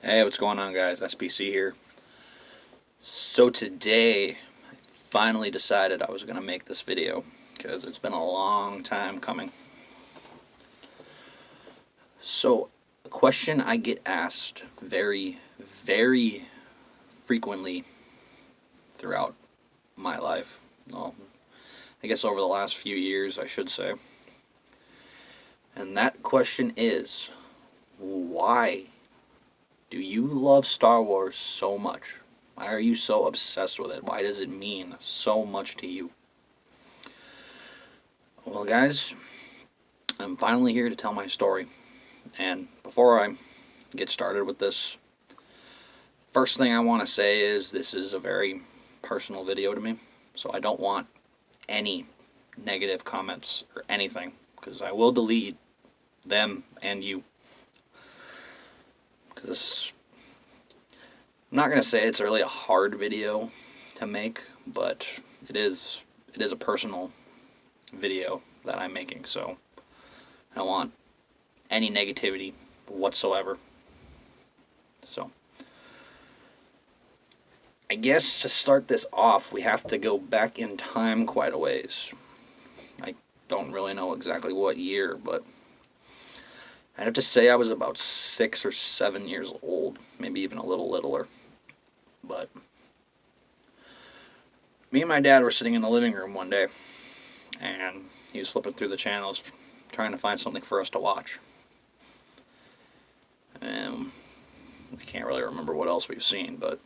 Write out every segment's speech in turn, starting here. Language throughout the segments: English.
Hey, what's going on, guys? SPC here. So today, I finally decided I was going to make this video because it's been a long time coming. So, a question I get asked very, very frequently throughout my life. Well, I guess over the last few years, I should say. And that question is, why do you love Star Wars so much? Why are you so obsessed with it? Why does it mean so much to you? Well, guys, I'm finally here to tell my story. And before I get started with this, first thing I want to say is this is a very personal video to me. So I don't want any negative comments or anything, because I will delete them and you. Because I'm not going to say it's really a hard video to make, but it is a personal video that I'm making, so I don't want any negativity whatsoever. So I guess to start this off, we have to go back in time quite a ways. I don't really know exactly what year, but I'd have to say I was about 6 or 7 years old, maybe even a little littler. But me and my dad were sitting in the living room one day, and he was flipping through the channels trying to find something for us to watch. And I can't really remember what else we've seen, but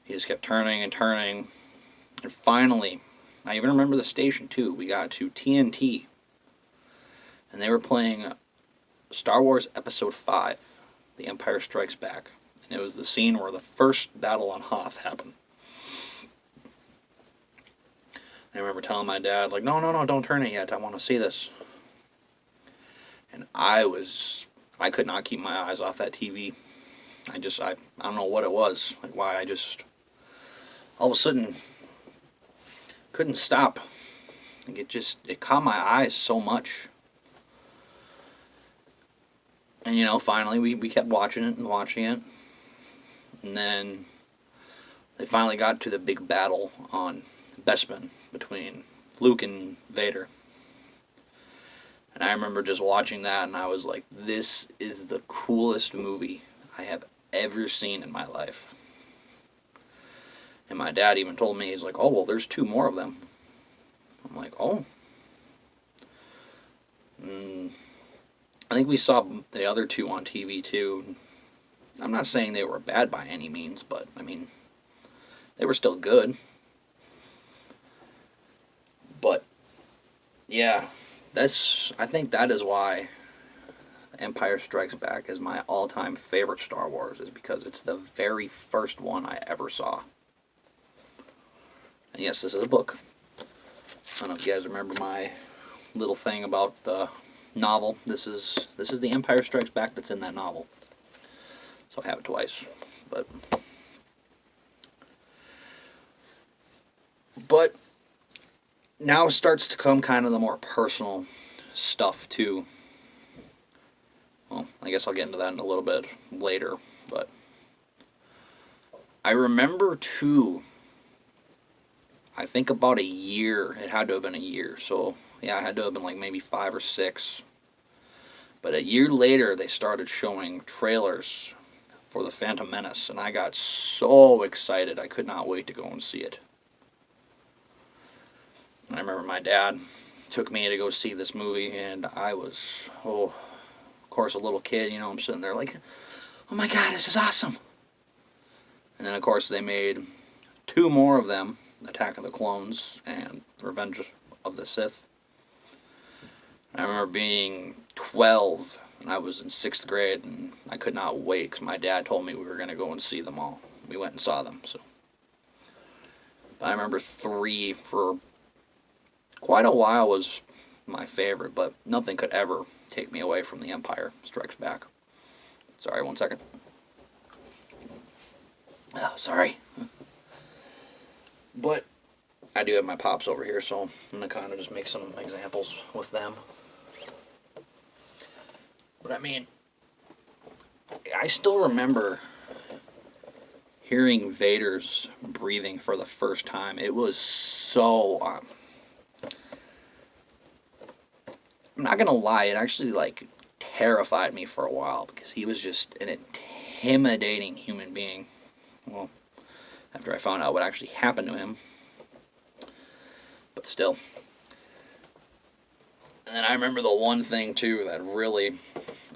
he just kept turning and turning. And finally, I even remember the station too, we got to TNT. And they were playing Star Wars Episode 5, The Empire Strikes Back. And it was the scene where the first battle on Hoth happened. I remember telling my dad, like, no, don't turn it yet. I want to see this. And I could not keep my eyes off that TV. I don't know what it was. Like, why I just, all of a sudden, couldn't stop. Like, it caught my eyes so much. And, finally, we kept watching it and watching it. And then they finally got to the big battle on Bespin between Luke and Vader. And I remember just watching that, and I was like, this is the coolest movie I have ever seen in my life. And my dad even told me, he's like, oh, well, there's 2 more of them. I'm like, oh. I think we saw the other 2 on TV too. I'm not saying they were bad by any means, but, I mean, they were still good. But, yeah, I think that is why Empire Strikes Back is my all-time favorite Star Wars, is because it's the very first one I ever saw. And yes, this is a book. I don't know if you guys remember my little thing about the novel. This is The Empire Strikes Back that's in that novel. So I have it twice. But now starts to come kind of the more personal stuff too. Well, I guess I'll get into that in a little bit later, but I remember too, I think about a year, it had to have been a year, so yeah, it had to have been like maybe 5 or 6. But a year later, they started showing trailers for The Phantom Menace, and I got so excited, I could not wait to go and see it. I remember my dad took me to go see this movie, and I was, of course, a little kid, I'm sitting there like, oh my god, this is awesome. And then, of course, they made 2 more of them, Attack of the Clones and Revenge of the Sith. I remember being 12, and I was in 6th grade, and I could not wait, because my dad told me we were going to go and see them all. We went and saw them, so. I remember 3 for quite a while was my favorite, but nothing could ever take me away from The Empire Strikes Back. Sorry, 1 second. Oh, sorry. But I do have my pops over here, so I'm going to kind of just make some examples with them. But I mean, I still remember hearing Vader's breathing for the first time. It was so... I'm not gonna lie, it actually, like, terrified me for a while, because he was just an intimidating human being. Well, after I found out what actually happened to him. But still. And then I remember the one thing, too, that really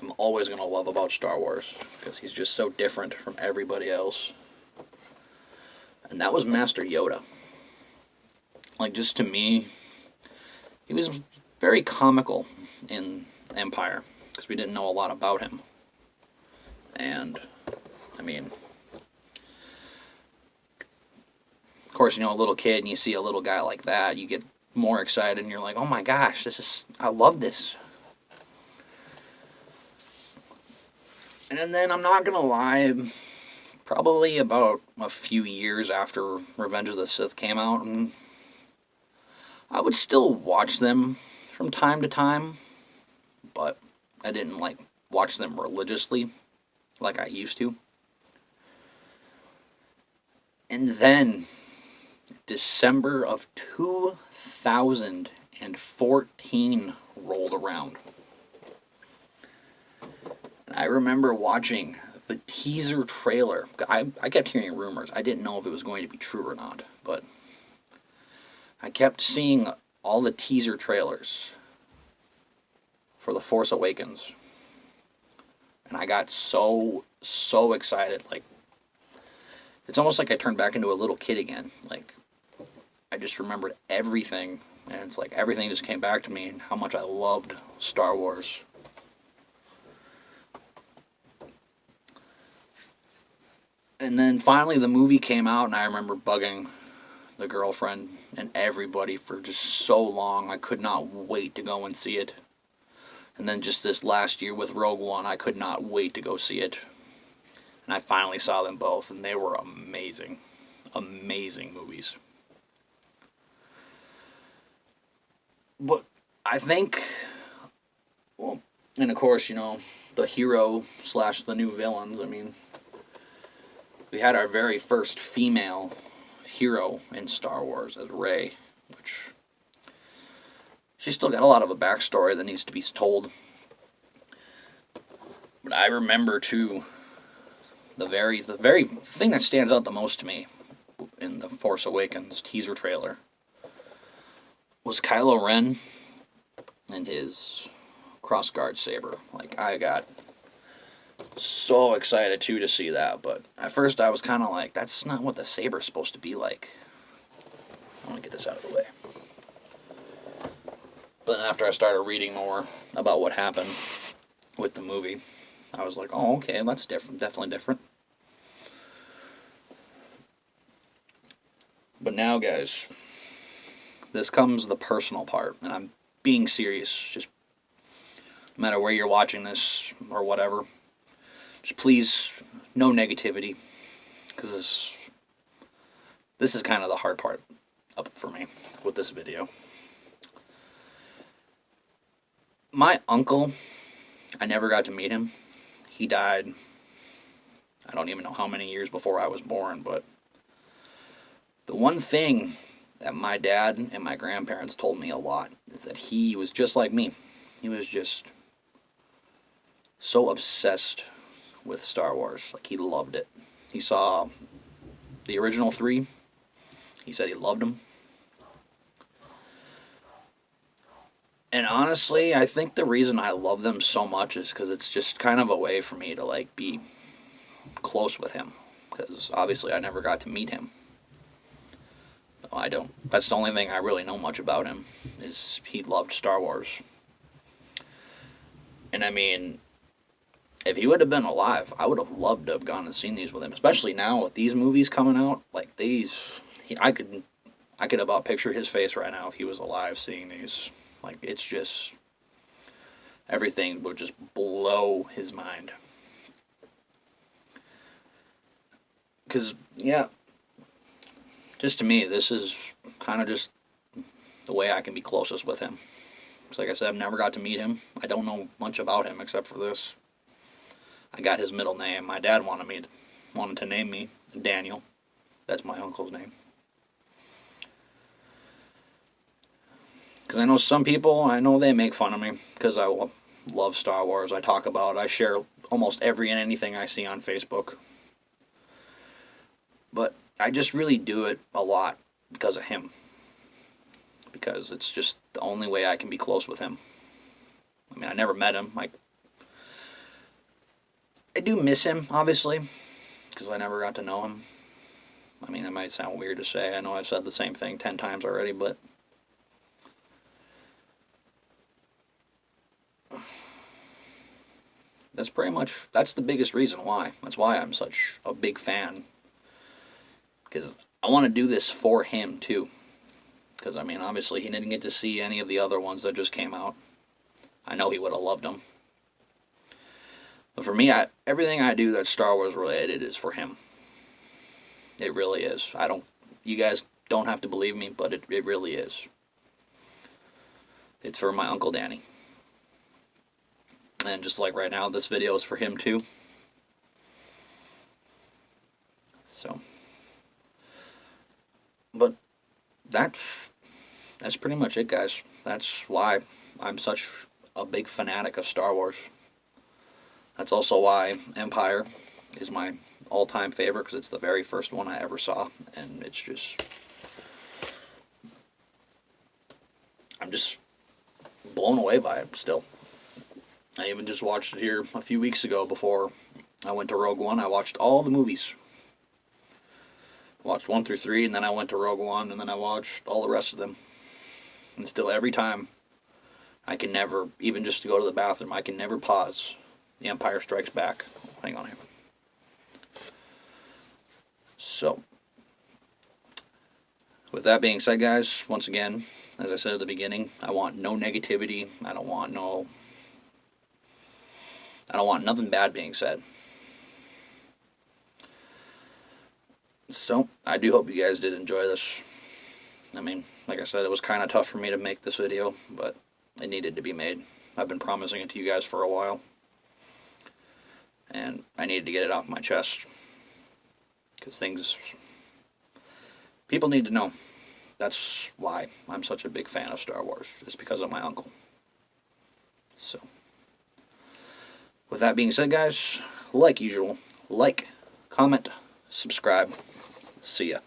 I'm always gonna love about Star Wars, because he's just so different from everybody else. And that was Master Yoda. Like, just to me, he was very comical in Empire, because we didn't know a lot about him. And, I mean, of course, you know, a little kid, and you see a little guy like that, you get more excited, and you're like, oh my gosh, I love this. And then, I'm not gonna lie, probably about a few years after Revenge of the Sith came out, and I would still watch them from time to time, but I didn't, like, watch them religiously like I used to. And then, December of 2014 rolled around. And I remember watching the teaser trailer. I kept hearing rumors. I didn't know if it was going to be true or not, but I kept seeing all the teaser trailers for The Force Awakens. And I got so excited. Like, it's almost like I turned back into a little kid again. Like, I just remembered everything. And it's like everything just came back to me and how much I loved Star Wars. And then finally the movie came out, and I remember bugging the girlfriend and everybody for just so long. I could not wait to go and see it. And then just this last year with Rogue One, I could not wait to go see it. And I finally saw them both, and they were amazing. Amazing movies. But I think, well, and of course, you know, the hero / the new villains, I mean, we had our very first female hero in Star Wars as Rey, which she's still got a lot of a backstory that needs to be told. But I remember too, the very thing that stands out the most to me in the Force Awakens teaser trailer was Kylo Ren and his crossguard saber. Like, I got so excited too to see that, but at first I was kind of like, that's not what the saber's supposed to be like. I want to get this out of the way. But then after I started reading more about what happened with the movie, I was like, oh, okay, that's different, definitely different. But now, guys, this comes the personal part, and I'm being serious. Just no matter where you're watching this or whatever, just please, no negativity, because this is kind of the hard part up for me with this video. My uncle, I never got to meet him. He died, I don't even know how many years before I was born, but the one thing that my dad and my grandparents told me a lot is that he was just like me. He was just so obsessed with Star Wars. Like, he loved it. He saw the original 3. He said he loved them. And honestly, I think the reason I love them so much is because it's just kind of a way for me to, like, be close with him. Because obviously I never got to meet him. No, I don't. That's the only thing I really know much about him, is he loved Star Wars. And I mean, if he would have been alive, I would have loved to have gone and seen these with him. Especially now with these movies coming out, like these, I could about picture his face right now if he was alive seeing these. Like, it's just, everything would just blow his mind. Because, yeah, just to me, this is kind of just the way I can be closest with him. Because like I said, I've never got to meet him. I don't know much about him except for this. I got his middle name. My dad wanted to name me Daniel. That's my uncle's name. Because I know some people, I know they make fun of me because I love Star Wars. I talk about it. I share almost every and anything I see on Facebook. But I just really do it a lot because of him. Because it's just the only way I can be close with him. I mean, I never met him. I do miss him, obviously, because I never got to know him. I mean, it might sound weird to say. I know I've said the same thing 10 times already, but that's the biggest reason why. That's why I'm such a big fan. Because I want to do this for him, too. Because, I mean, obviously he didn't get to see any of the other ones that just came out. I know he would have loved them. But for me, everything I do that's Star Wars related is for him. It really is. You guys don't have to believe me, but it really is. It's for my Uncle Danny. And just like right now, this video is for him too. So, but that's pretty much it, guys. That's why I'm such a big fanatic of Star Wars. That's also why Empire is my all-time favorite, because it's the very first one I ever saw, and it's just, I'm just blown away by it still. I even just watched it here a few weeks ago before I went to Rogue One. I watched all the movies. I watched 1 through 3, and then I went to Rogue One, and then I watched all the rest of them. And still, every time, I can never, even just to go to the bathroom, I can never pause The Empire Strikes Back. Hang on here. So, with that being said, guys, once again, as I said at the beginning, I want no negativity. I don't want nothing bad being said. So, I do hope you guys did enjoy this. I mean, like I said, it was kind of tough for me to make this video, but it needed to be made. I've been promising it to you guys for a while, and I needed to get it off my chest, because people need to know. That's why I'm such a big fan of Star Wars. It's because of my uncle. So, with that being said, guys, like usual, like, comment, subscribe. See ya.